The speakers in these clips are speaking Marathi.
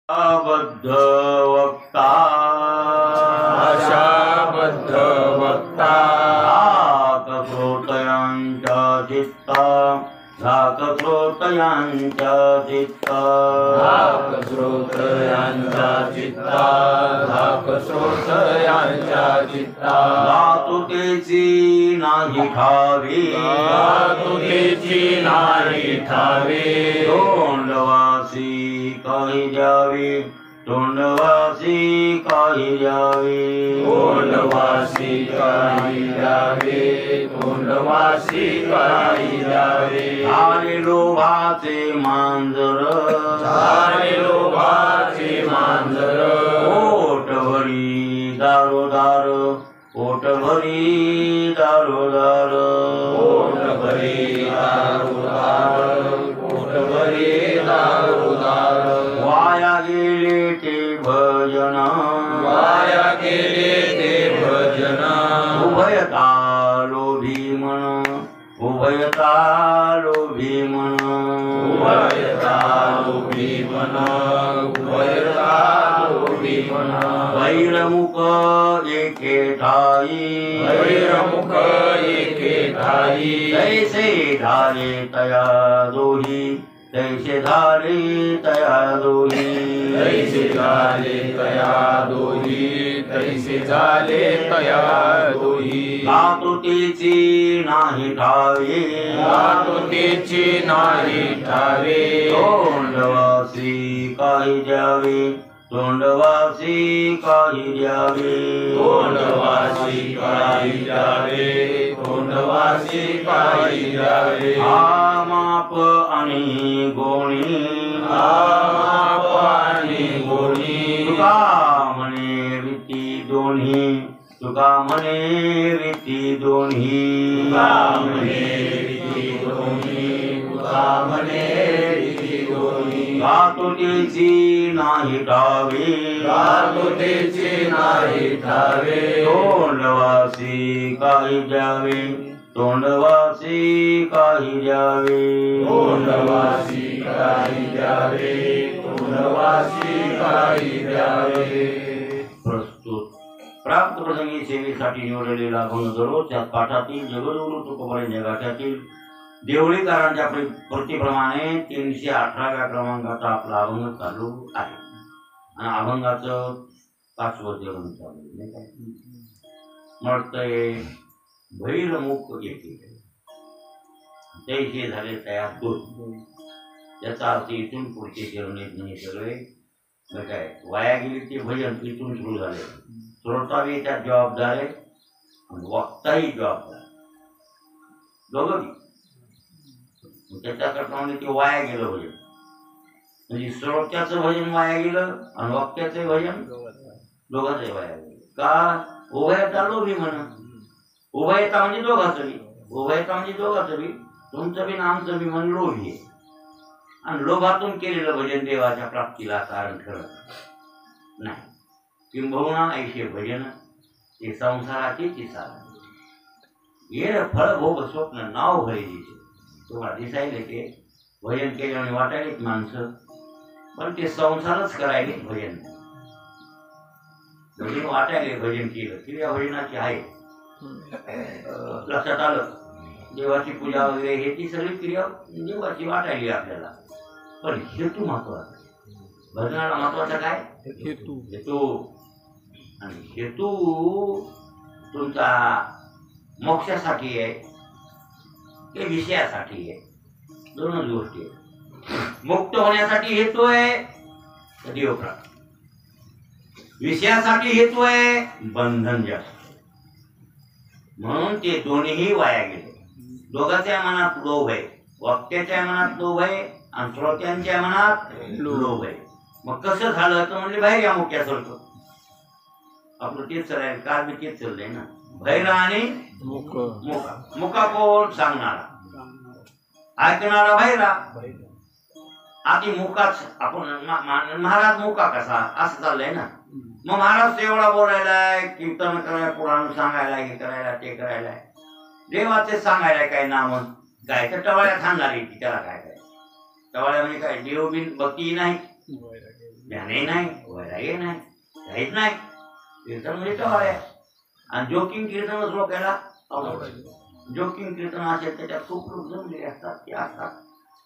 अबद्ध वक्ता आशाबद्ध वक्ता श्रोतयांच्या चित्ता श्रोतयांच्या चित्ता श्रोतयांच्या चित्ता श्रोतयांच्या चित्ता धातुतेची नाही ठावी धातुतेची नाही ठावी तोंडवासी काही द्यावी तोंडवासी काही द्यावी तोंडवासी काही द्यावे तोंडवासी काही द्यावे झाले लोभाचे मांजर झाले लोभाचे मांजर ओटभरी दारोदार ओटभरी दारोदार पोटभरी दारुदार पोटभरी दारुदार वाया गेले ते भजन वाया गेले ते भजन उभयता लोभी मन उभयता लोभी मन उभयता लोभी मन उभयता लोभी मन वैरमुख एके ठाई वैरमुख एके ठाई तैसे झाले तया दोही तैसे झाले तया दोही तैसे झाले तया दोही तैसे झाले तया दोही धातुतेची नाही ठावे धातुतेची नाही ठावे तोंडवासी काही द्यावे तोंडवासी काही द्यावे तोंडवासी काही द्यावे तोंडवासी काही द्यावे हा माप आणि गोणी माप आणि गोणी तुका म्हणे रीती दोन्ही तुका म्हणे रीती दोन्ही तुका म्हणे रीती दोन्ही तुका म्हणे रीती दोन्ही धातुतेची नाही ठावे धातुतेची नाही ठावे तोंडवासी काही द्यावे तोंडवासी काही द्यावे तोंडवासी काही द्यावे तोंडवासी काही द्यावे प्रस्तुत प्राप्त प्रसंगी सेवेसाठी निवडलेला अभंग दररोज त्यात पाठातील जगदगुरु तुकोबारायांच्या गाथ्यातील देवळीकारांच्या प्रतिप्रमाणे 318व्या क्रमांकाचा आपला अभंग चालू आहे आणि अभंगाचं 5वं जेवण चालू नाही का म्हणतंय भैरमुख येते तैसे झाले तयार दोन त्याचा अर्थ इथून पुढचे जेवण नाही सगळे मग काय वाया गेली ते भजन इथून सुरू झाले श्रोतावी त्यात जबाबदार आहे आणि वक्ताही जबाबदार दोघं त्याच्याकरता म्हणजे ते वाया गेलं भजन म्हणजे श्रोत्याचं भजन वाया गेलं आणि वक्त्याचं भजन दोघांचंही वाया गेलं का उभयता लोभी म्हणा उभयता म्हणजे दोघांचं बी उभयता म्हणजे दोघांचं बी तुमचं बी आमचं बी मन लोभी आहे आणि लोभातून केलेलं भजन देवाच्या प्राप्तीला कारण ठरत नाही किंबहुना ऐशे भजन ते संसाराचे साधन ये फळ भोग स्वप्न नाव भरेचे तुम्हाला दिसायले ते भजन केल्याने वाटायलेत माणसं पण ते संसारच करायले भजन भजन वाटायले भजन केलं क्रिया भजनाची आहे लक्षात आलं देवाची पूजा वगैरे हे ती सगळी क्रिया देवाची वाटायली आपल्याला पण हेतू महत्वाचा भजनाला महत्वाचा काय हेतू आणि हेतू तुमचा मोक्षासाठी आहे ते विषयासाठी आहे दोनच गोष्टी आहेत मुक्त होण्यासाठी हेतू आहे देवप्राप्ती विषयासाठी हेतू आहे बंधन जास्त म्हणून ते दोन्हीही वाया गेले दोघांच्या मनात लोभ आहे वक्त्याच्या मनात लोभ आहे आणि श्रोत्यांच्या मनात लोभ आहे मग कसं झालं तर म्हणजे बाहेर या मुक्यासारखं आपलं तेच चालाय काल बी तेच चाललंय ना भैरा आणि मुका मुका कोण सांगणारा ऐकणारा भैरा आधी मुकाच आपण महाराज मुका कसा असं चाललंय ना मग महाराज एवढा बोलायलाय कीर्तन करायला पुराण सांगायला हे करायला ते करायला देवाचे सांगायला काय नाम काय तर टवाळ्या थांबणारी त्याला काय काय टवाळ्या म्हणजे काय देव बिन भक्ती नाही ज्ञानही नाही, वैराग्य नाही, काहीच नाही. कीर्तन म्हणजे टवाळ आहे. आणि जोकिंग कीर्तनच लोकांना आवडतं. जोकिंग कीर्तन असेल त्याच्यात खूप लोक जमलेले असतात, ते असतात,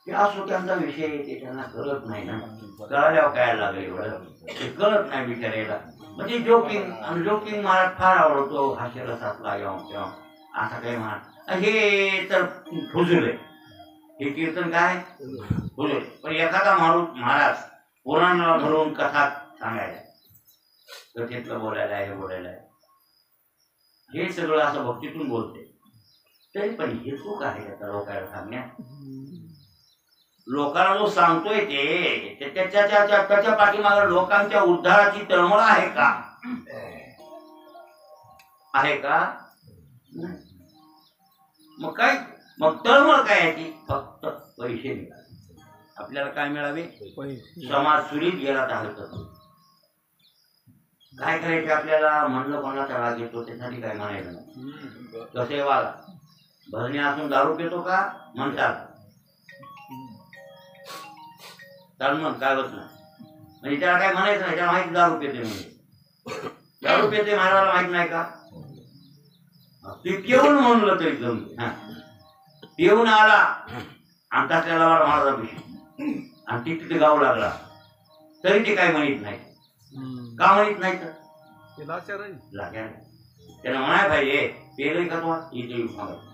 ते असो त्यांचा विषय, ते त्यांना कळत नाही ना. कळल्यावर काय लागलं एवढं, ते कळत नाही बिचारायला. म्हणजे जोकिंग, आणि जोकिंग मला फार आवडतो. हास्यरसातला येऊन असं काही म्हणा, हे तर फुजूल आहे. हे कीर्तन काय फुजूल. पण एखादा महाराज पुराणाला धरून कथा सांगायला, कथेतलं बोलायला, हे बोलायला, हे सगळं असं भक्तीतून बोलते, तरी पण हे चूक आहे त्याचा लोकांना सांगण्यात. लोकांना जो सांगतोय ते त्याच्या पाठीमागे लोकांच्या उद्धाराची तळमळ आहे का? आहे का? मग काय, मग तळमळ काय याची? फक्त पैसे मिळावे. आपल्याला काय मिळावे? समाज सुरीत गेला तर हरकत नाही. काय करायचे आपल्याला? म्हणलं कोणाचा राग येतो त्यासाठी काय म्हणायचं नाही. कसे वागा, भरणी असून दारू पितो का म्हणतात, तर मग काय होत नाही. म्हणजे त्याला काय म्हणायचं नाही, त्याला माहिती दारू पिते, म्हणजे दारू पिते महाराजाला माहित नाही का? ते पिऊन म्हणलं तरी जमते. पिऊन आला आणि त्याला महाराजा पिशी आणि ती तिथे गाव लागला तरी ते काय म्हणत नाही. का म्हणत नाही? तर त्याला म्हणाय पाहिजे, पेरय का तो इथे येऊन सांगायचं,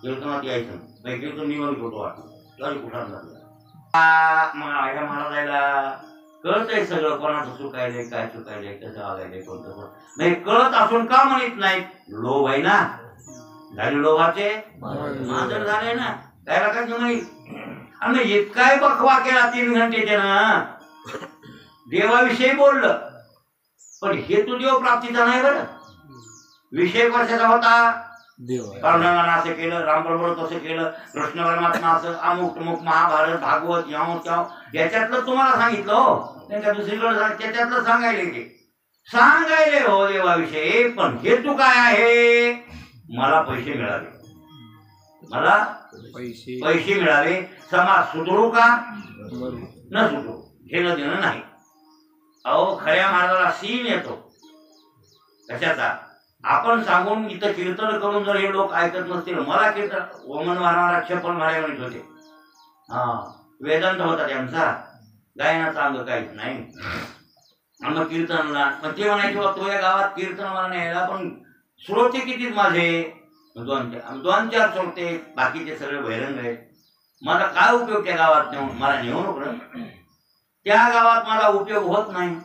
कीर्तनात यायचं नाही, कीर्तन निवड होतो तरी कुठं लागला. महाराजाला कळतंय सगळं, कोणाचं चुकायलंय, काय चुकायलंय, कसं वागायलंय, कोणतं नाही. कळत असून का म्हणत नाही? लोभ आहे ना, झाले लोभाचे मांजर झाले ना, त्याला काय माहित. आणि इतकाय बखवा केला 3 घंटे त्यानं, देवाविषयी बोललं, पण हेतू देव प्राप्तीचा नाही. बरं, विषय कशाचा होता? पांडुरंगानं असं केलं, रामबरोबर तसं केलं, कृष्ण परमात्मा असं, अमुक तमुक, महाभारत, भागवत, याच्यातलं तुम्हाला सांगितलं हो, त्यांच्या दुसरीकडे त्याच्यातलं सांगायले हो देवाविषयी. पण हेतू काय आहे? मला पैसे मिळावे, मला पैसे मिळावे, समाज सुधरू का न सुधरू घेणं देणं नाही. अहो खऱ्या महाराजाला सीन येतो कशाचा? आपण सांगून इथं कीर्तन करून जर हे लोक ऐकत नसतील, मला कीर्तन ओमन मारणारा चप्पल मारायला म्हणत होते. वेदांत होता त्यांचा, गायनाचा अंग काहीच नाही. मग कीर्तनला मग ते म्हणायचे, तो या गावात कीर्तन मला न्यायला, पण श्रोते किती माझे? 2-4 श्रोते, बाकीचे सगळे बहिरंग आहेत. माझा काय उपयोग त्या गावात नेऊन? मला नेऊ नको. त्या गावात मला उपयोग होत नाही,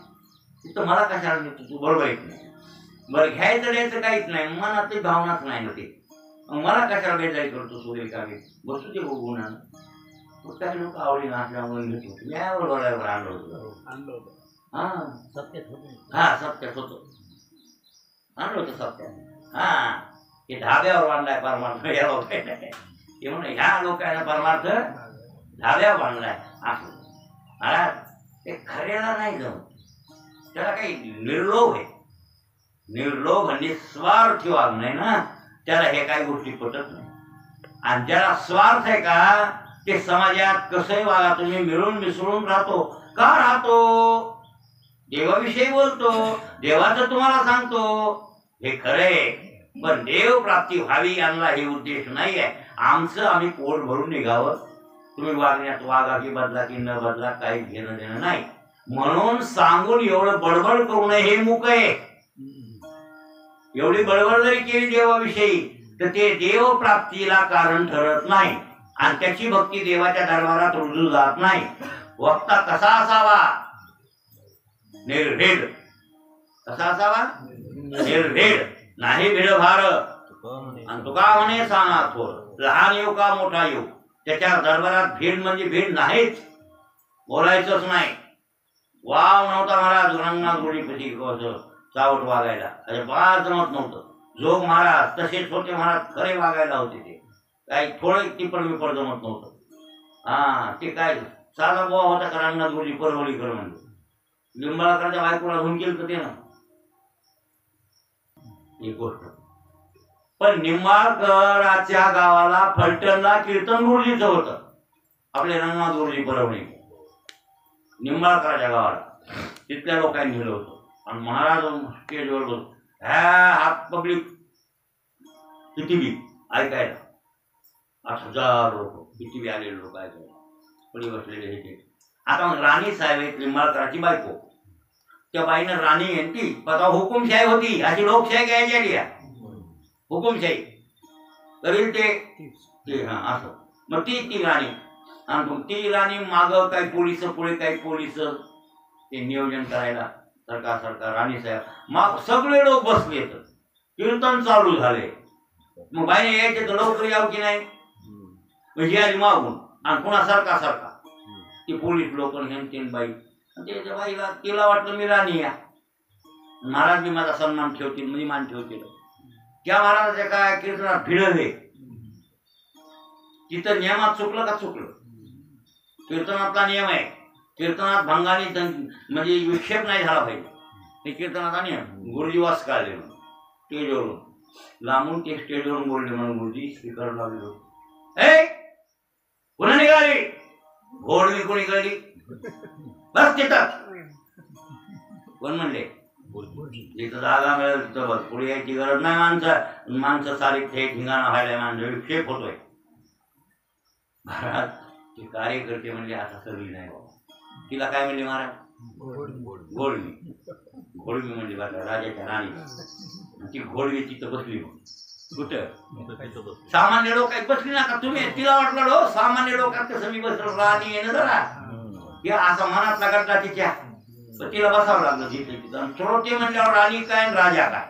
तिथं मला कशाला नेतो तू? बरोबर येत नाही. बरं, घ्यायचं द्यायचं काहीच नाही, मनातली भावनाच नाही ना ते. मला कशाला बेजारी करतो? सूर्य कामी बसू दे बघून. काही लोक आवडी नाचल्यामुळे घेतो, मी बरोबर आणलं होतं. सत्यात होतो, आणलं होतं सत्यात. हे धाब्यावर बांधलाय परमार्थ, या लोकांना ते म्हणून ह्या लोकांना परमार्थ धाब्यावर बांधलाय असं. महाराज ते खऱ्याला नाही जमत, त्याला काही निर्लोभ आहे. निर्लोभ निस्वार्थी वागणं ना, त्याला हे काही गोष्टी पटत नाही. आणि ज्याला स्वार्थ आहे का, ते समाजात कसंही वागा, तुम्ही मिळून मिसळून राहतो का? राहतो, देवाविषयी बोलतो, देवाचं तुम्हाला सांगतो, हे खरंय. पण देव प्राप्ती व्हावी यांना हे उद्देश नाही आहे. आमचं आम्ही पोट भरून निघावं, तुम्ही वागण्यात वागा की बदला की न बदला, काही घेणं देणं नाही. म्हणून सांगून एवढं बडबड करू नये, हे मुक आहे. एवढी बडबड जरी केली देवाविषयी तर ते देव प्राप्तीला कारण ठरत नाही, आणि त्याची भक्ती देवाच्या दरबारात रुजू जात नाही. वक्ता कसा असावा? निर्भेद. कसा असावा? निर्भेद, नाही भेदभार. आणि तुका म्हणे सांगा थोर, लहान येऊ का मोठा येऊ, त्याच्या दरबारात भेद म्हणजे भेद नाहीच, बोलायचंच नाही. वाव नव्हता महाराज रंगनाथ गोडीपती चावट वागायला, अरे बाळ जमत नव्हतं. जोग महाराज तसेच होते महाराज, खरे वागायला होते ते, काही थोडे टिपण विपड जमत नव्हतं. ते काय साधा बोवा होता का रंगनाथ गोडी परवली कर म्हणजे, लिंबाळकरच्या बायकोला धुमकेल तर ते ना एक गोष्ट. पण निंबाळकराच्या गावाला फलटणला कीर्तन गुरुजीचं होतं, आपले रंगनाथ गुरुजी परवणी निंबाळकराच्या गावाला. तिथल्या लोकांनी नेलं होतं आणि महाराज स्टेजवर बसून हात पब्लिक किती बी ऐकायला 8,000 लोक किती बी आलेले लोक ऐकायला पुढे बसलेले हे. आता मग राणी साहेब एक लिंबाळकराची बायको, त्या बाईनं राणी यांची आता हुकुमशाही होती, अशी लोकशाही घ्यायची आली हुकुमशाही तरी ते असं. मग ती राणी आणि ती राणी माग काही पोलिस पुढे काही पोलिस ते नियोजन करायला सरकार राणी साहेब मग सगळे लोक बसले, कीर्तन चालू झाले. मग बाईने यायचे तर लवकर यावं की नाही, म्हणजे आली मागून आणि पुन्हा सारखा ती पोलीस लोक बाई त्याच्या बाईला तिला वाटलं मी राणी या महाराज मी माझा सन्मान ठेवतील मी मान ठेवतील. त्या महाराजाच्या काय कीर्तनात फिरले तिथं नियमात चुकलं का चुकलं. कीर्तनातला नियम आहे, कीर्तनात भंगाने म्हणजे विक्षेप नाही झाला पाहिजे. हे कीर्तनाचा नियम. गुरुजी वास काढले स्टेजवरून लांबून ते स्टेजवरून बोलले म्हणून गुरुजी स्पीकर लावले. पुन्हा निघाली घोडवी कोणी काढली बस तिथं कोण म्हणले जिथं जागा मिळेल तिथं बस, पुढे यायची गरज नाही. माणसं सारी थे ठिंगाणा व्हायला माणसं विक्षेप होतोय. महाराज ते कार्यकर्ते म्हणले आता सगळी नाही बाबा. तिला काय म्हणले महाराज घोडवी म्हणली बघा राजाच्या राणी. ती घोडवी तिथं बसली. कुठं सामान्य लोक बसली ना का तुम्ही तिला वाटलं सामान्य लोकात कसं मी बसलो राणी आहे ना जरा असा मनात लागला तिच्या, तिला बसावं लागलं तिथे. श्रोते म्हणल्यावर राणी काय राजा काय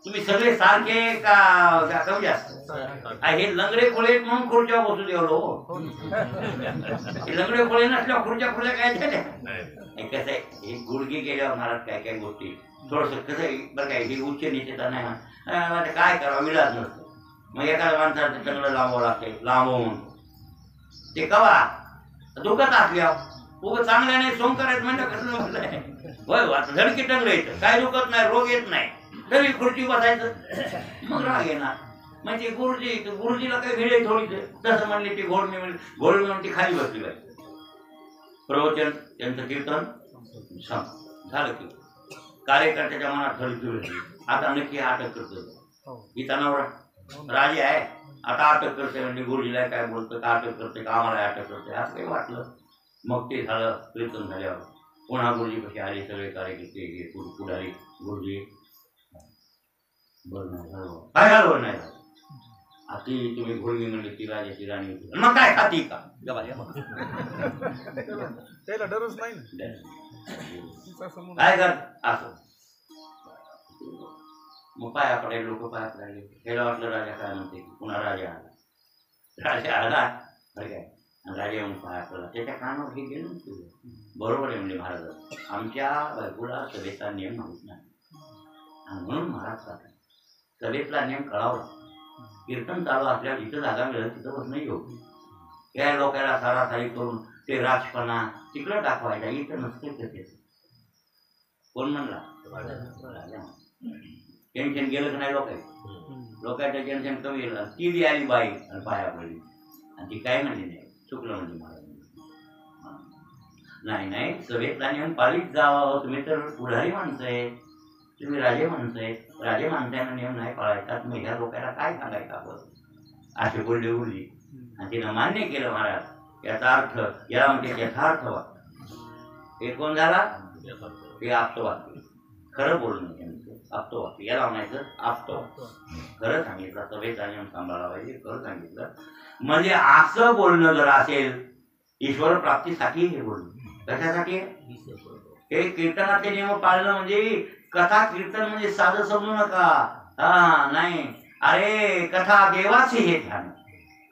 तुम्ही सगळे सारखे का कमी जास्त. हे लंगडे खोळे म्हणून खुर्च्या बसू देवलो. लंगडे खोळे नसल्यावर खुर्च्या काय झाल्या. कसं आहे हे गुडघे गेल्यावर महाराज काय गोष्टी थोडस कसं आहे बरं काय हे उच्च नीचता नाही काय करावं विलाज नसतं. मग एखाद्या माणसाचं चांगलं लांबावं लागते लांबवून ते कवा दुखत असल्यावर उगं चांगल्या नाही सोंग करायचं म्हणजे कसं म्हटलंय होय आता झडकी टंगलं येतं काय दुखत नाही रोग येत नाही तरी खुर्ची बसायचं मग राग येणार. म्हणजे गुरुजीला काही भिडे थोडी तसं म्हणले ती घोडमी म्हणून ती खाली बसली पाहिजे. प्रवचन त्यांचं कीर्तन झालं की कार्यकर्त्याच्या मनात थोडी होती. आता नक्की अटक करतो ही तणावर राजे आहे आता अटक करते म्हणजे गुरुजीला काय बोलतं का अटक करते का आम्हाला अटक करते असं काही वाटलं. मग ते झालं कीर्तन झाल्यावर पुन्हा गुरुजी कसे आले सगळे कार्यकर्ते पुढारी गुरुजी बरं नाही झालं काय झालं नाही झालं. आती तुम्ही घोडवी म्हणली ती राजाची राणी होती मग काय खाती का त्याला डरच नाही काय कर असं. मग पाया पडायला लोक पाया पडायले. त्याला वाटलं राजा काय म्हणते पुन्हा राजा आला बरं काय राजा येऊन पाया पडला त्याच्या कानावर हे गेलं बरोबर आहे म्हणजे महाराज आमच्या बायकोला सभेचा नियम माहीत नाही आणि म्हणून महाराज सांगतात सभेतला नियम कळावा. कीर्तन चालू असल्यावर जिथं जागा मिळेल तिथं बसणं येऊ. त्या लोकांना सारासारी करून ते राजपणा तिकडं दाखवायचा इथं नसते ते. कोण म्हणला टेन्शन गेलं की नाही लोकांचं टेन्शन कमी गेलं. ती बी आली बाई आणि पाया पडली आणि ती काय म्हणली नाही चुकलं म्हणजे महाराज नाही सभेतला नियम पाळीत जावा. तुम्ही तर पुढारी माणसं आहे तुम्ही राजे माणसं आहे राजे माणसांना नियम नाही पाळायचा तुम्ही ह्या लोकांना काय सांगायचं आपण असे बोलली आणि तिनं मान्य केलं महाराज. याचा अर्थ याला म्हणते यथार्थ वाक्य. हे कोण झाला ते आप्तवाक्य खरं बोलणं त्यांचं आप्तवाक्य याला म्हणायचं आप्तवाक्य. खरं सांगितलं सभेचा नियम सांभाळला पाहिजे खरं सांगितलं म्हणजे असं बोलणं जर असेल ईश्वर प्राप्तीसाठी हे बोलणं कशासाठी हे कीर्तनाचे नियम पाळणं म्हणजे कथा कीर्तन म्हणजे साधं समजू नका. नाही अरे कथा देवाचे हे ध्यान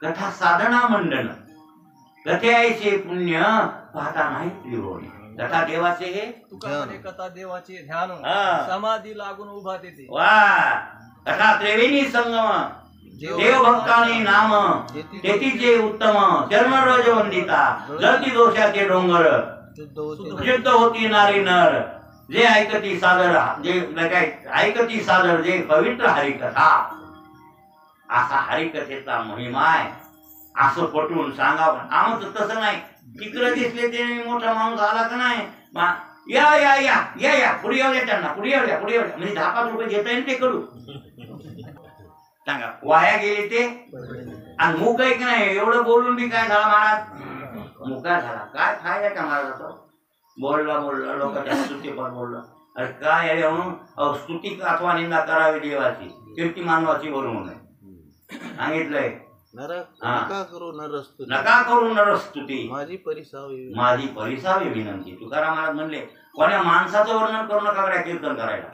कथा साधना मंडन कथेचे पुण्य पाहता नाही त्रिभुवनी. कथा देवाचे हे कथा देवाचे ध्यान समाधी लागून उभा देते. वा कथा त्रिवेणी संगम देव भक्ताने नाम तेथीचे उत्तम चरणरज वंदिता जळती दोषाचे डोंगर शुद्ध होती नारी नर जे ऐकती सादर जे काय ऐकती सादर जे पवित्र हरिकथा. असा हरिकथेचा महिमा आहे असं पटवून सांगावं. आमचं तसं नाही तिकडं दिसले ते मोठा माणूस आला का नाही या या या या या पुढे येऊ द्या त्यांना, पुढे येऊ द्या, पुढे येऊ द्या. म्हणजे 10-5 रुपये देता येईल ते करू. सांगा वाया गेले ते. आणि मुक एक नाही, एवढं बोलून बी काय झाला महाराज, मुका झाला. काय फायदा का महाराजाचा? बोलला लोकांच्या स्तुती पण बोलला. अरे काय आहे म्हणून स्तुती अथवा निंदा करावी देवाची, कीर्ती मानवाची बोलून सांगितलंय. नका करू नरस्तुती, माझी परिसावी विनंती. तुकाराम महाराज म्हणले कोण्या माणसाचं वर्णन करू नका गड्या कीर्तन करायला.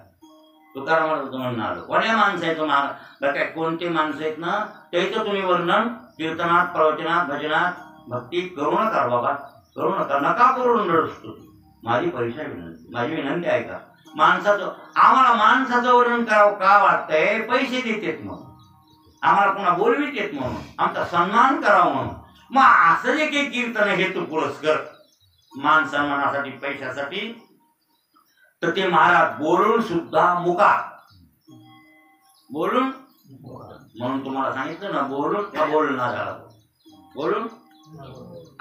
तुकाराम महाराज म्हणणं आलं कोण्या माणसाचं महाराज काय कोणते माणसं आहेत ना त्याचं तुम्ही वर्णन कीर्तनात, प्रवचनात, भजनात, भक्ती करू नका बाबा, करू नका. नका करू नरस्तुती, माझी परिसावी विनंती. माझी विनंती आहे का माणसाचं, आम्हाला माणसाचं वर्णन करावं का वाटतंय? पैसे देतेत म्हणून, आम्हाला पुन्हा बोलवीत येत म्हणून, आमचा सन्मान करावा म्हणून. मग असं जे काही कीर्तन हेतू पुरस्कर मान सन्मानासाठी, पैशासाठी, तर ते महाराज बोलून सुद्धा मुका. बोलून म्हणून तुम्हाला सांगितलं ना, बोलून का बोलना झाला, बोलून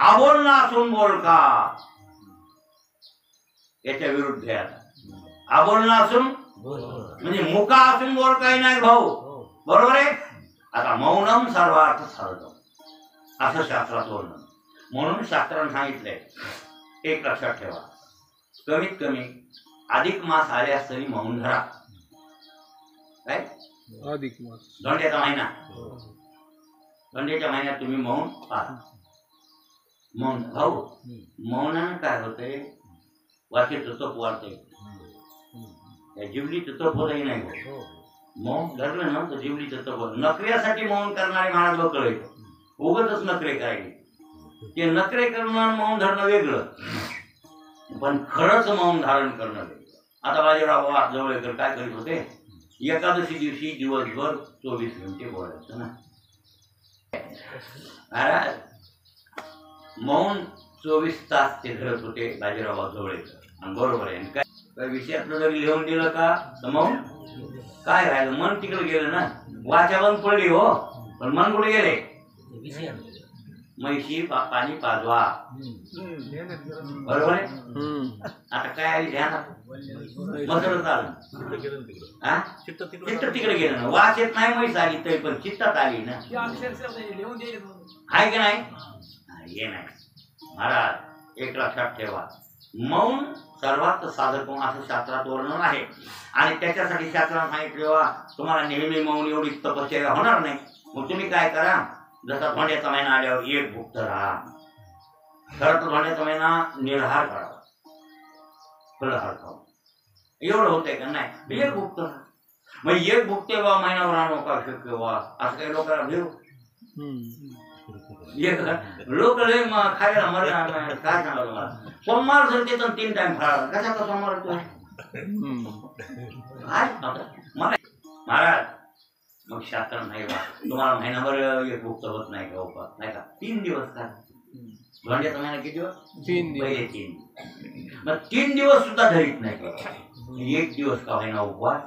अबोलना असून बोल का, याच्या विरुद्ध आहे. आता अबोलना असून म्हणजे मुका असून बोल काही नाही भाऊ, बरोबर आहे. आता मौनम सर्वार्थ साधकम असं शास्त्रात वर्णन. म्हणून शास्त्राने सांगितलंय एक लक्षात ठेवा, कमीत कमी अधिक मास आल्यास तरी मौन धरा. काय अधिक मास, धोंड्याचा महिना, धोंड्याच्या महिन्यात तुम्ही मौन पाहा. मौन भाऊ, मौनानं काय होतंय, वाचेचं तप वाढतंय, त्या जिवलीचं तप होतही नाही. मौन धरलं ना तर जिवलीचं तप. नखऱ्यासाठी मौन करणारे महाराज लोक आहेत, उगतच नखरे करायचे. ते नखरे करणं मौन धरणं वेगळं, पण खरंच मौन धारण करणं वेगळं. आता बाजीराव जवळकर काय करीत होते, एकादशी दिवशी दिवसभर 24 घंटे बोलायचं ना महाराज. मौन 24 तास ते धरत होते बाजीराव जवळकर. आणि बरोबर आहे, काय विषयातलं जरी लिहून दिलं का तर मौन काय राहिलं, मन तिकडे गेलं ना. वाचा बंद पडली हो, पण मन कुठे गेले. म्हैशी पाणी पाजवा, बरोबर आहे. आता काय आली ध्यानात, मसरत आलं, चित्त तिकडे गेलं ना. वाच येत नाही म्हैस आली तरी पण चित्तात आली ना, आहे की नाही. हे नाही महाराज, एक लक्षात ठेवा, मौन सर्वात साधक असं शास्त्रात वर्णन आहे. आणि त्याच्यासाठी शास्त्राने सांगितलं तुम्हाला नेहमी मौन एवढी तपश्चर्या होणार नाही. मग तुम्ही काय करा, जसा धोंड्याचा महिना आल्यावर एक भुक्त राहा. खरं तर धोंड्याचा महिना निराहार करावा, फलहार खावा, एवढं होतंय का नाही. एक भुक्त राहा, मग एक भुक्ते बा महिनाभर आणू का शक्य वा, असं काही लोकांना भेऊ. लोक लय खायला मरण काय सांगा तुम्हाला. सोमवार जर ते 3 टाइम फराळ, कशाचा सोमवार तो महाराज. मग शास्त्र नाही बा, तुम्हाला महिनाभर एक भुक्त होत नाही का उपास, नाही का. 3 दिवस का धोंड्याचा महिना किती दिवस, 3 दिवस. पहिले 3, मग 3 दिवस सुद्धा धरीत नाही. 1 दिवस का होईना उपवास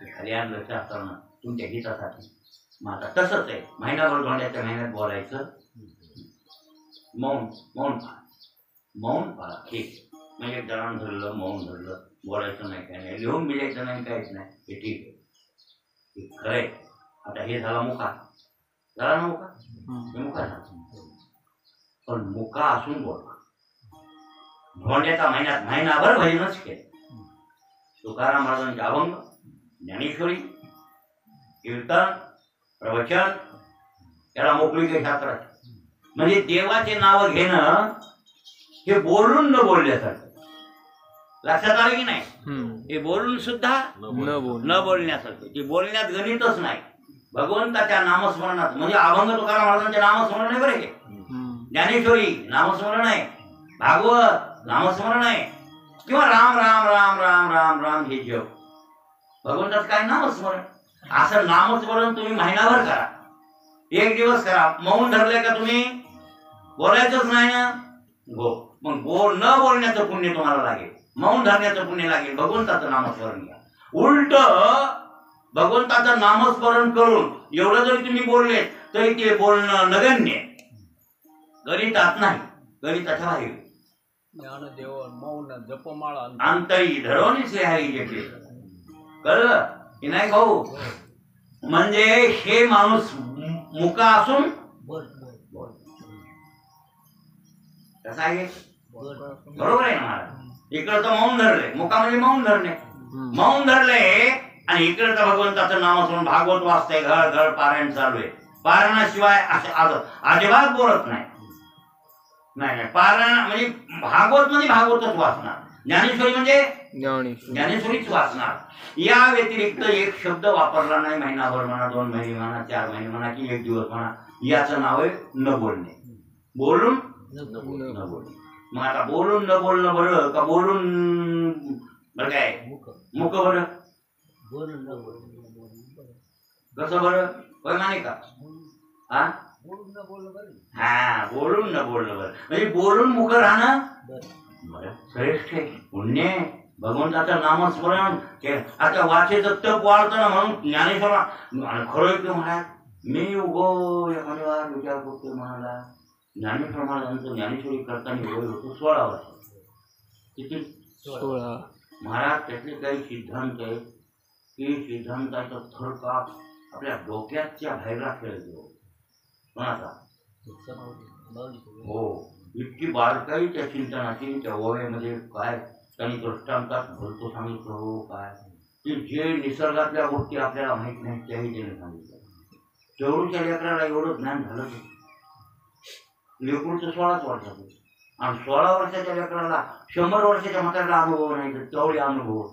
खाली आणलं शास्त्रानं तुमच्या हितासाठी. मग आता तसंच आहे, महिनाभर धोंड्याच्या महिन्यात बोलायचं, मौन पाळा. ठीक, म्हणजे एक जणांना धरलं, मौन धरलं, बोलायचं नाही, काय नाही, लिहून बिलायचं नाही, काहीच नाही, हे ठीक आहे, हे खरंय. आता हे झाला मुका, झाला ना मुका, हे मुका झाला. पण मुका असून बोला. धोंड्याच्या महिन्यात महिनाभर भजनच केलं. तुकाराम महाराजांचे अभंग, ज्ञानेश्वरी, कीर्तन, प्रवचन, याला मोकळी काही शास्त्र. म्हणजे देवाचे नाव घेणं हे बोलून न बोलण्यासारखं. लक्षात आलं की नाही. हे बोलून सुद्धा न बोलण्यासारखं. ते बोलण्यात गणितच नाही. भगवंताच्या नामस्मरणात, म्हणजे अभंग तुकाराम महाराजांचे नामस्मरण आहे बरं. हे ज्ञानेश्वरी नामस्मरण आहे, भागवत नामस्मरण आहे, किंवा राम राम राम राम राम राम हे जप. भगवंताचं काय नामस्मरण. असं नामस्मरण तुम्ही महिनाभर करा, 1 दिवस करा. मौन धरले का तुम्ही, बोलायचंच नाही ना, मग न बोलण्याचं पुण्य तुम्हाला लागेल, मौन धरण्याचं पुण्य लागेल. भगवंताचं नामस्मरण घ्या. उलट भगवंताचं नामस्मरण करून एवढं जरी तुम्ही बोलले तरी ते बोलणं नगण्य, गणितात नाही, गणिताच्या बाहेर. ज्ञानदेव मौन जपमाळा अंतरी धरोनी से हरी जेते कळलं की नाही भाऊ? म्हणजे हे माणूस मुका असून कसा आहे? बरोबर आहे ना महाराज? इकडं तर मौन धरले, मुका म्हणजे मौन धरणे, मौन धरले आणि इकडे तर भगवंताचं नाम असून भागवत वाचते, घड घड पारायण चालू आहे. पारायणाशिवाय अजिबात बोलत नाही. नाही पारायण म्हणजे भागवत म्हणजे भागवतच वाचणार, ज्ञानेश्वरी म्हणजे ज्ञानेश्वरीच वाचणार. या व्यतिरिक्त एक शब्द वापरला नाही, महिनाभर म्हणा, 2 महिने म्हणा, 4 महिने म्हणा की 1 दिवस म्हणा, याचं नाव आहे न बोलणे. बोलून न बोलणे. मग आता बोलून न बोलणं बरं का बोलून बरं काय मुक बरं? कसं बरं? होय माने का? हा बोलून न बोलणं बरं म्हणजे बोलून मुख राहणं बरं श्रेष्ठ आहे, पुण्य आहे. भगवंताचं नामस्मरण आता वाचेचं तप वाढतं ना, म्हणून ज्ञानेश्वर खरं की महाराज मी उगो एखाद्या विचार करतो म्हणाला. ज्ञानेश्वर महाराजांचं ज्ञानेश्वरी करताना वय होतं 16 वर्ष. किती? 16. महाराज त्यातले काही सिद्धांत आहेत की सिद्धांताचा थरकाप आपल्या डोक्याच्या बाहेरला खेळतो. कोणाचा? हो, इतकी बारकाई त्या चिंतनाची त्या ओव्यामध्ये काय त्यांनी दृष्टांतात भरतो सांगितलं. हो काय की जे निसर्गातल्या गोष्टी आपल्याला माहीत नाही त्याही त्याने सांगितलं. तेवढूच्या लेकराला एवढं ज्ञान झालं. लेकरूचं 16च वर्षाचं आणि 16 वर्षाच्या लेकराला 100 वर्षाच्या म्हाताऱ्याला अनुभव नाही तर तेवढे अनुभव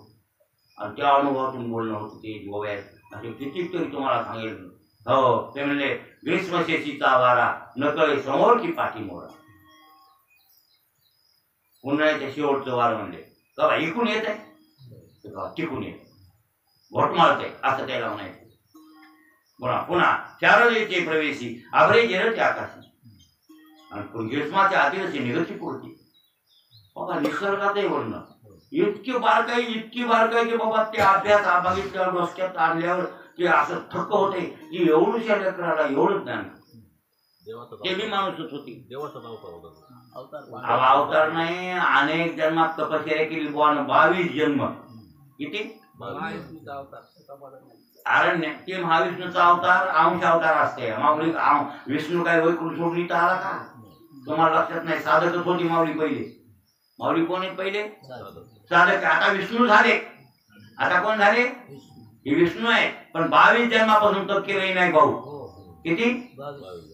आणि त्या अनुभवातून बोलणं होतं ते गोव्यात. असे कितीतरी तुम्हाला सांगेल. हो, ते म्हणले ग्रीष्मशेषीचा वारा नकळे समोर की पाठी मोरा. उन्हाळ्याच्या शेवटचं वार म्हणले का इकून येत आहे टिकून येत घोटमाळते असं त्याला म्हणायचं. पुन्हा चारलेचे प्रवेशी आभरे जेरते आकाशी आणि ग्रीष्माच्या आदिवासी निगती पुरती. बाबा निसर्गातही बोलणं इतकी बारकाई की बाबा ते अभ्यास बघितल्यावर डोसक्यात आणल्यावर ते असं थक्क होते की एवढ्या लेकराला एवढं ज्ञान. ते बी माणूसच होती. अवतार नाही, अनेक जन्मात तपश्चर्या केली. 22 जन्म. किती? अरण्य ते महाविष्णूचा अवतार अंश अवतार असते. माऊली विष्णू काय वैकुंठ सोडली तर आला का? तुम्हाला लक्षात नाही. साधकच होती माऊली पहिले. माऊली कोण आहेत पहिले? साधक. आता विष्णू झाले. आता कोण झाले? हे विष्णू आहे. पण 22 जन्मापासून तप केलंही नाही भाऊ. किती?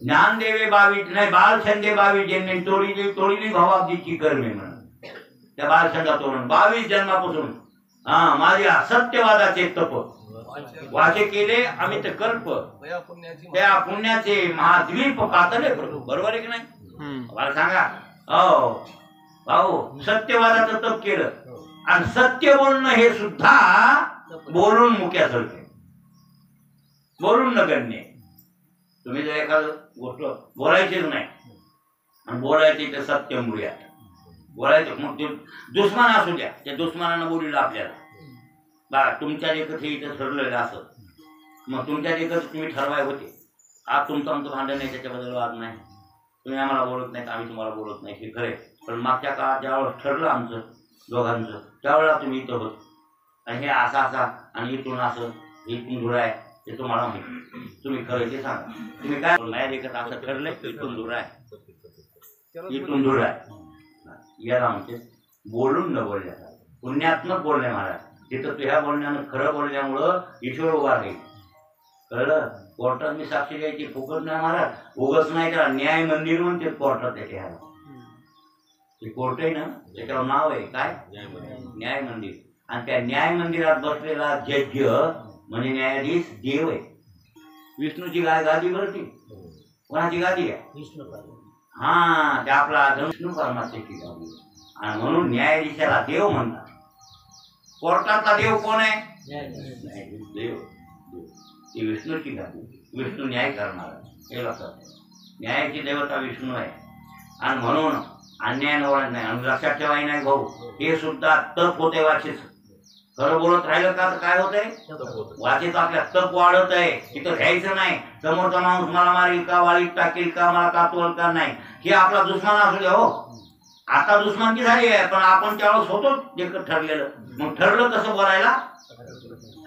ज्ञानदेवे 22 नाही, बालछंदे 22 जन्मे तोडीली भावाब्दीची कर्मे म्हणून त्या बालछंदा तोडून 22 जन्मापासून माझ्या सत्यवादाचे तप वाचे केले अमित कल्प त्या पुण्याचे महाद्वीप पातळे. बरोबर आहे की नाही? मला सांगा. हो भाऊ, सत्यवादाचं तप केलं आणि सत्य बोलणं हे सुद्धा बोलून मुक्यासारखे, बोलून न करणे. तुम्ही जर एखादं गोष्ट बोलायचीच नाही आणि बोलायची तर सत्य मुळ्या बोलायचं. मग ते दुश्मन असू द्या, त्या दुश्मनानं बोललं आपल्याला बा तुमच्या देखत हे इथं ठरलेलं असं, मग तुमच्या देखत तुम्ही ठरवाय होते. आज तुमचं आमचं भांडण नाही, त्याच्याबद्दल वाद नाही. तुम्ही आम्हाला बोलत नाही, आम्ही तुम्हाला बोलत नाही, हे खरे. पण मागच्या काळात ज्यावेळेस ठरलं आमचं दोघांचं त्यावेळेला तुम्ही इथं होत आणि हे असा आणि इथून असं इथून धुळा आहे ते तुम्हाला माहिती. तुम्ही खरं ते सांगा. तुम्ही काय नाही देखत असं ठरलंय इथून धुळा आहे, इथून धुळा आहे. याला म्हणते बोलून न बोलण्याचा पुण्यात्मक बोलणे महाराज. तिथं तुझ्या बोलण्यानं खरं बोलण्यामुळं ईश्वर उभा राहील. कळलं? कोर्टात मी साक्षी द्यायची फुकट नाही महाराज. उगच नाही करा. न्याय मंदिर म्हणते कोर्टात त्याचे ह्याला. ते कोर्ट आहे ना, त्याच्यावर नाव आहे काय? न्याय मंदिर. आणि त्या न्याय मंदिरात बसलेला जज म्हणजे न्यायाधीश देव आहे. विष्णूची गादी भरती. कोणाची गादी आहे? हा, ते आपला विष्णू परमात्म्याची गादी. आणि म्हणून न्यायाधीशाला देव म्हणतात. कोर्टातला देव कोण आहे? देव. ती विष्णूची गादी. विष्णू न्याय करणार. हे लक्षात. न्यायाची देवता विष्णू आहे. आणि म्हणून अन्याय नवळ नाही. आणि लक्षात ठेवाय नाही भाऊ, हे सुद्धा तप होते वाचेच. खरं बोलत राहिलं का तर काय होतंय? वाचेच आपल्या तप वाढत आहे. तिथं घ्यायचं नाही. समोरचा माणूस मला मारेल का, वाळीत टाकेल का, मला कातवल का नाही, हे आपला दुश्मन असू द्या. हो, आता दुश्मनकी झाली आहे, पण आपण त्यावेळेस होतो एकच ठरलेलं. मग ठरलं कसं बोलायला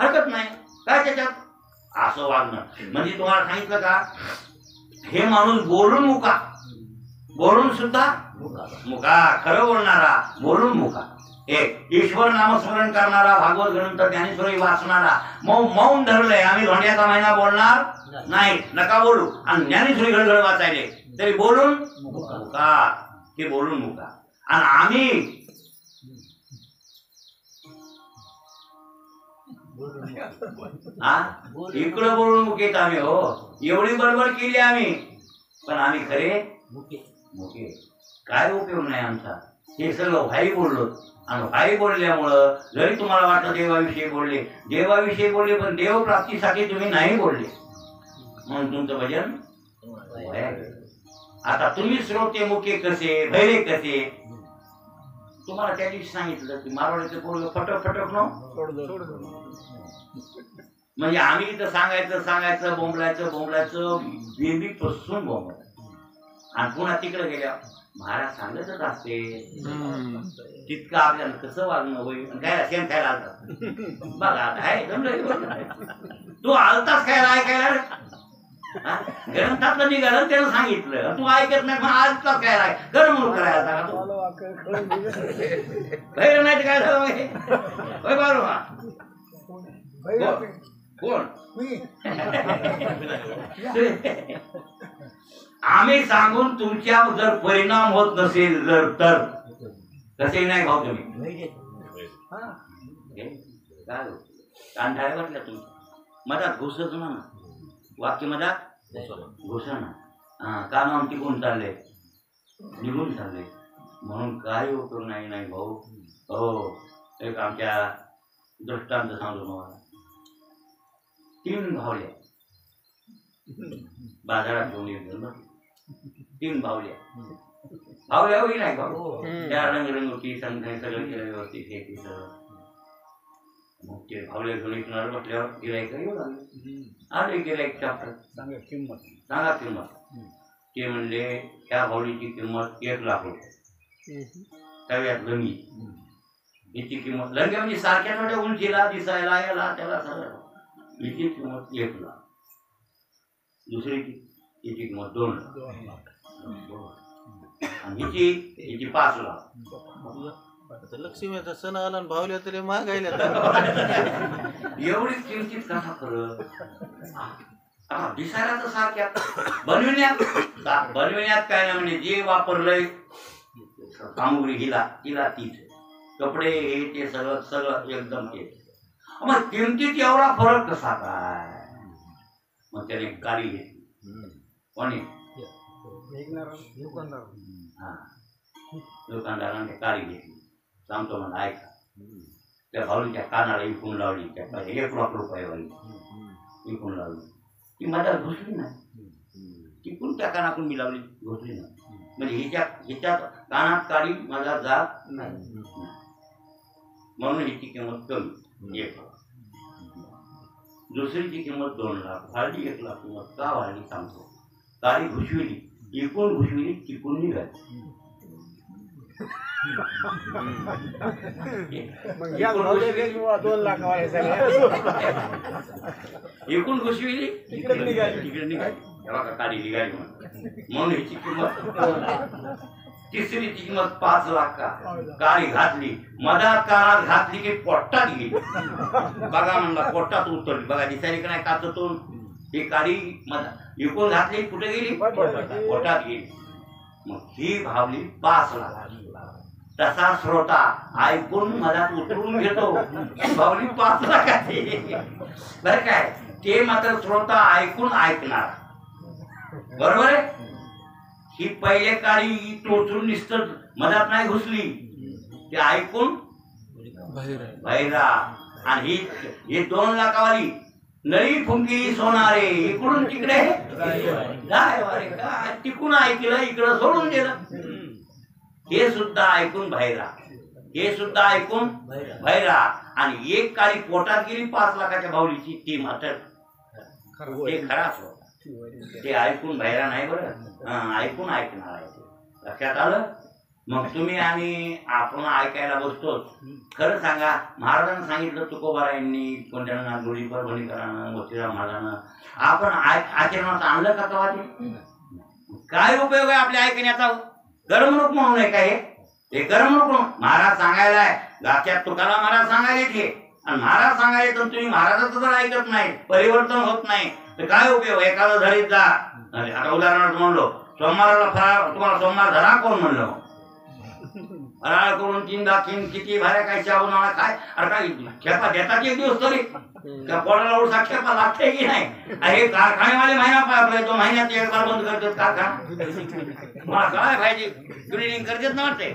हरकत नाही, काय त्याच्यात असं वागणं. म्हणजे तुम्हाला सांगितलं का, हे माणूस बोलून मुका, बोलून सुद्धा मुका, खरं बोलणारा बोलून मुका, एक ईश्वर नामस्मरण करणारा, भागवत ग्रंथ ज्ञानेश्वरी वाचणारा, मौन धरलंय, आम्ही धोंड्याचा महिना बोलणार नाही, नका बोलू, आणि ज्ञानेश्वरी घडघड वाचायले तरी बोलून मुका, हे बोलून मुका. आणि आम्ही इकडं बोलून मुकेत आम्ही, हो एवढी बडबड केली आम्ही, पण आम्ही खरे मुके. काय उपयोग नाही आमचा. हे सगळं भाई बोललो, आणि भाई बोलल्यामुळं जरी तुम्हाला वाटलं देवाविषयी बोलले, पण देव प्राप्तीसाठी तुम्ही नाही बोलले, म्हणून तुमचं भजन. आता तुम्ही श्रोते मुके कसे, भैरे कसे. तुम्हाला त्या दिवशी सांगितलं की मारवाडीचं पोरगं फटक फटक न, म्हणजे आम्ही इथं सांगायचं बोंबलायचं बेबी पासून बोंबलायचं, आणि पुन्हा तिकडे गेल्या महाराज सांगतच असते तितकं आपल्याला कसं वागणं होईल. काय शेण खायला आलता बघा, आहे तू आलताच खायला ऐकायला, ग्रंथातलं निघालं त्यानं सांगितलं, तू ऐकत नाही, पण आजचाच खायला कर म्हणून करायला बाहेर नाही काय झालं बरोबर. कोण आम्ही सांगून तुमच्या जर परिणाम होत नसेल जर, तर कसे नाही भाऊ तुम्ही काय कान ठाय वाटलं तुमचं मधात घुसच ना, वाक्य मधात घुसणं, कानावर टिकून चालले, निघून चालले, म्हणून काय उपयोग नाही भाऊ. हो, एक आमच्या दृष्टांत सांगतो तुम्हाला. 3 भावल्या बाजारात घेऊन येतो, 3 भावल्या होई नाही भाऊ, त्या रंगरंगोटी सगळं केलं व्यवस्थित, हे तिथं मग ते भावल्या घेऊन विकणार म्हटल्यावर गिरायक येऊ लागले. आले गिरायक सांगा किंमत. ते म्हणले त्या भावलीची किंमत 1 लाख रुपये. तव्यात लंगी, हिची किंमत, लंग्या म्हणजे सारख्या थोड्या उंचीला दिसायला याला त्याला सगळं, हिची किंमत 1 लाख. दुसरीची हिची किंमत 2 लाख, आणि हिची 5 लाख. लक्ष्मीचा सण आला भावल्या तरी मागायला एवढी किमतीत कसा करत. दिसायला तर सारख्या, बनविण्यात काय ना, म्हणजे जे वापरलंय सामुग्री हिला तीच, कपडे हे ते सगळं एकदम ते. मग किमतीत एवढा फरक कसा काय. मग त्याने काळी घेतली, कोणी दुकानदाराने काळी घेतली. सांगतो मला ऐका, त्या भाऊच्या कानाला इकून लावली, त्या 1 लाख रुपये इकून लावली. ती मधात घुसली नाही, तिकून त्या कानाकून मी लावली, घुसली नाही. म्हणजे हिच्या कानात काळी मला जात नाही, म्हणून हिची किंमत कमी 1 लाख. दुसरीची किंमत 2 लाख. वाढली 1 लाख किंमत. का वाढली सांगतो. काळी घुसविली, इकून घुसविली, तिकून निघाली. एकूण घुसविली, तिकडे निघाली, काळी निघाली म्हणून हिची किंमत. तिसरीची किंमत 5 लाख. काळी घातली, मधात कानात घातली की पोटात गेली. बघा म्हणला पोटात उतरली, बघा दिसायली का नाही काचतून. ही काळी इकून घातली, कुठे गेली, पोटात गेली. मग ही भावली 5 लाख. तसा श्रोता ऐकून मधात उतरून घेतो, भावली 5 लाखाची. बर काय, ते मात्र श्रोता ऐकून ऐकणार, बरोबर आहे. ही पहिले काळी टोचून निसतं मधात नाही घुसली, ते ऐकून बहिरा. आणि ही 2 लाखावाली नळी फुंकी सोनारे, इकडून तिकडे काय तिकून ऐकलं, इकडं सोडून दिलं. हे सुद्धा ऐकून बहिरा, आणि एक काळी पोटात गेली 5 लाखाच्या भावलीची, ती मात्र ते खराच होता. ते ऐकून बहिरा नाही, बरं ऐकून ऐकणार आहे. लक्षात आलं. मग तुम्ही आणि आपण ऐकायला बसतोच. खरं सांगा, महाराजांना सांगितलं तुकोबारायांनी, कोणत्या नागोरी परभणीकरांना, मोतीराम महाराजांना, आपण आचरणात आणलं का तेव्हा ते? काय उपयोग आहे आपल्या ऐकण्याचा? करमणूक म्हणून आहे का हे करमणूक म्हणून? महाराज सांगायला गात्यात तुकाराम महाराज सांगायला ते, आणि महाराज सांगायला तर तुम्ही महाराजाचं जर ऐकत नाही, परिवर्तन होत नाही, तर काय उपयोग? एखादं धरीत जा. आता उदाहरणार्थ म्हणलो, सोमवाराला फराळ, तुम्हाला सोमवार धरा कोण म्हणलं? फराळ करून 3 दाखीन किती भाऱ्या काय शाहू नाळा काय, अरे काय खेपा देतात एक दिवस तरी? त्या पोटाला उडसा खेपा लागते की नाही? हे कारखानेवाले महिना पाहिजे, 2 महिन्यात एक बार बंद करतात कारखाना. मला काय पाहिजे? क्लिनिंग करतात ना वाटते,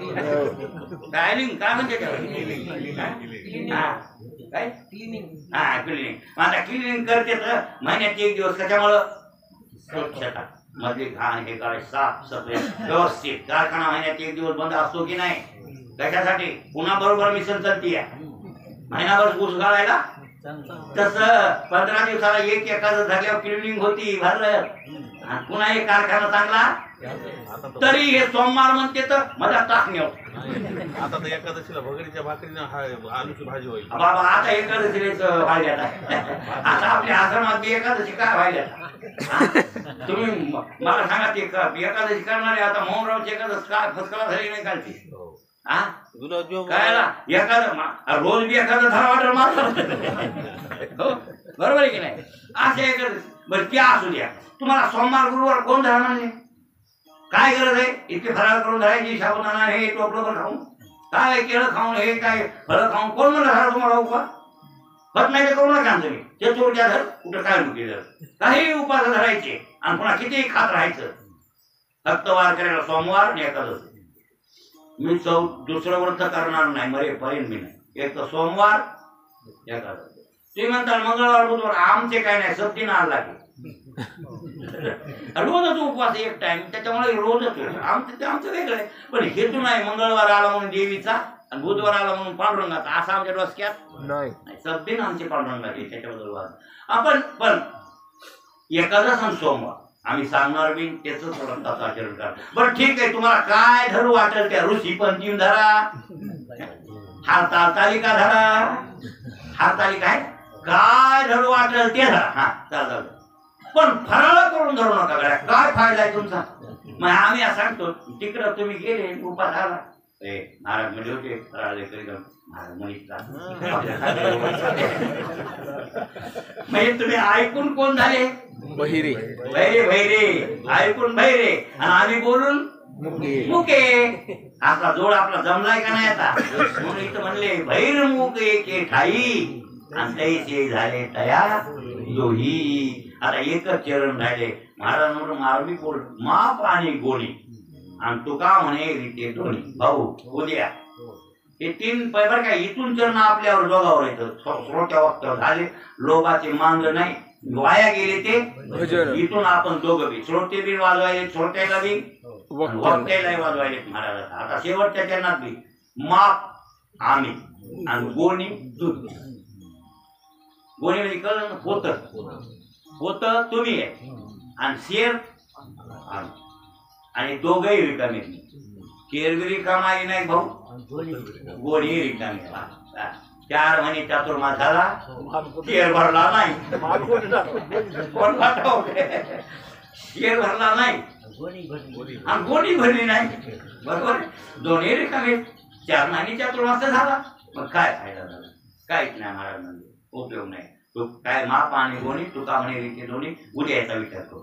डायलिंग काय म्हणते काय क्लिनिंग. आता क्लिनिंग करते तर महिन्यात एक दिवस. कशामुळं? स्वच्छता मध्ये घाण हे करायचं, साफ सफाई व्यवस्थित. कारखाना महिन्यात एक दिवस बंद असतो की नाही? कशासाठी? पुन्हा बरोबर मिशन चालतीये महिनाभर ऊस गाळायला. तसं 15 दिवसाला एखादं जागेवर क्लिनिंग होती, भरलं, आणि पुन्हा एक कारखाना चांगला, तरी हे सोमवार म्हणते तर मजा टाकणे. आता तर एकादशीला भगरीच्या भाकरीनं आलूची भाजी होईल बाबा. आता एकादशीच व्हायला आता आपल्या आश्रमात एकादशी काय व्हायला? तुम्ही मला सांगा, ते एकादशी करणारे आता मोहनरावची एकादशी काय फसकला झाली नाही कालची? कायला एखादं रोज बी एखादं धरा वाटर मारतात. हो बरोबर आहे की नाही? असे एकादशी बरं त्या असू द्या. तुम्हाला सोमवार गुरुवार कोण धरा म्हणले? काय गरज आहे इतके फराळ करून धरायची? साबुदाणा हे टोपलं खाऊन, काय केळं खाऊन, हे काय फळं खाऊन कोण म्हणलं धरा तुम्हाला उपास? होत नाही ते करू नका तुम्ही. ते चोरच्या धर, कुठं काय केलं, काही उपास धरायचे आणि पुन्हा कितीही खात राहायचं. फक्त वार करायला सोमवार आणि एकादशी. मी दुसरं व्रत करणार नाही, मरे पर्यंत मी नाही. एक तर सोमवार एकादशी. तुम्ही म्हणता मंगळवार बुधवार, आमचे काय नाही, सबती नार लागेल. रोजच उपवास एक टाइम, त्याच्यामुळे रोजच आमचं वेगळं आहे. पण हेतू नाही मंगळवार आला म्हणून देवीचा आणि बुधवार आला म्हणून पांडुरंगाचा, असा आमच्या डोसक्यात नाही. सबदिन आमचे पांडुरंगाचे, त्याच्याबद्दल वाद. आपण पण एकादश आणि सोमवार आम्ही सांगणार बी त्याच व्रताचं आचरण करा. बरं ठीक आहे, तुम्हाला काय धरू वाटेल त्या ऋषी पंचमी धरा, हरतालिका धरा, हरतालिका आहे काय धरू वाटेल ते धरा. हा चालतं, पण फराळ करून धरू नका. गड्या काय फायदा आहे तुमचा? मग आम्ही असं सांगतो, तिकडं तुम्ही गेले उपास आला, महाराज म्हणजे होते फराळ महाराज म्हणजे तुम्ही ऐकून कोण झाले? बहिरे. बहिरे ऐकून बहिरे, आणि आम्ही बोलून मुके. आपला जोड आपला जमलाय का नाही आता? म्हणून इथं म्हणले भैर मुके के ठाई आणि तैसे झाले तया दोही. आता एकच चरण राहिले. महाराज म्हणून मारवी बोल माप आणि गोणी, आणि तुका म्हणे रीते दोन्ही. भाऊ उद्या हे 3 पैबर काय इथून चरण आपल्यावर जोगावर येतं. श्रोत्या वक्त्यावर झाले, लोभाचे मांग नाही, वाया गेले ते. इथून आपण दोघं बी, श्रोते बी वाजवायले, श्रोत्याला बी वक्त्यालाही वाजवायले महाराज. आता शेवटच्या चरणात बी माप आम्ही आणि गोणी दूध. गोणी म्हणजे कळलं ना, होत तुम्ही आहे आणि शेर आणि दोघही रिकामी. केर बी रिकामाई नाही भाऊ, गोणी रिकामी. 4 महिने चातुर्मास झाला, केर भरला नाही. कोण पाठव? केर भरला नाही आणि गोणी भरली नाही. बरोबर, दोन्ही रिकामी. 4 महिने चातुर्मास झाला, मग काय फायदा झाला? काहीच नाही महाराज म्हणजे, उपयोग नाही. तू काय माप आणि गोणी तुका म्हणे रीती दोन्ही. उद्या याचा विचार करू.